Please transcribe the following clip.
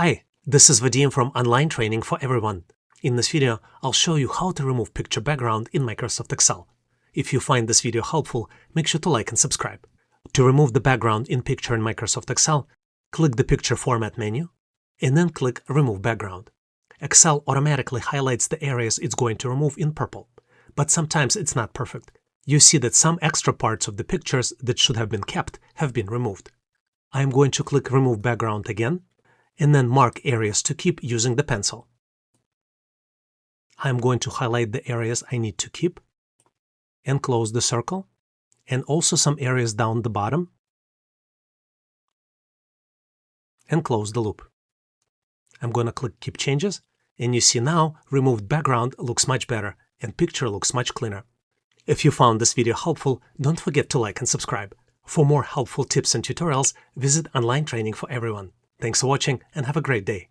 Hi, this is Vadim from Online Training for Everyone. In this video, I'll show you how to remove picture background in Microsoft Excel. If you find this video helpful, make sure to like and subscribe. To remove the background in picture in Microsoft Excel, click the Picture Format menu, and then click Remove Background. Excel automatically highlights the areas it's going to remove in purple, but sometimes it's not perfect. You see that some extra parts of the pictures that should have been kept have been removed. I am going to click Remove Background again, and then mark areas to keep using the pencil. I'm going to highlight the areas I need to keep and close the circle, and also some areas down the bottom, and close the loop. I'm going to click Keep Changes, and you see now removed background looks much better and picture looks much cleaner. If you found this video helpful, don't forget to like and subscribe. For more helpful tips and tutorials, visit Online Training for Everyone. Thanks for watching and have a great day.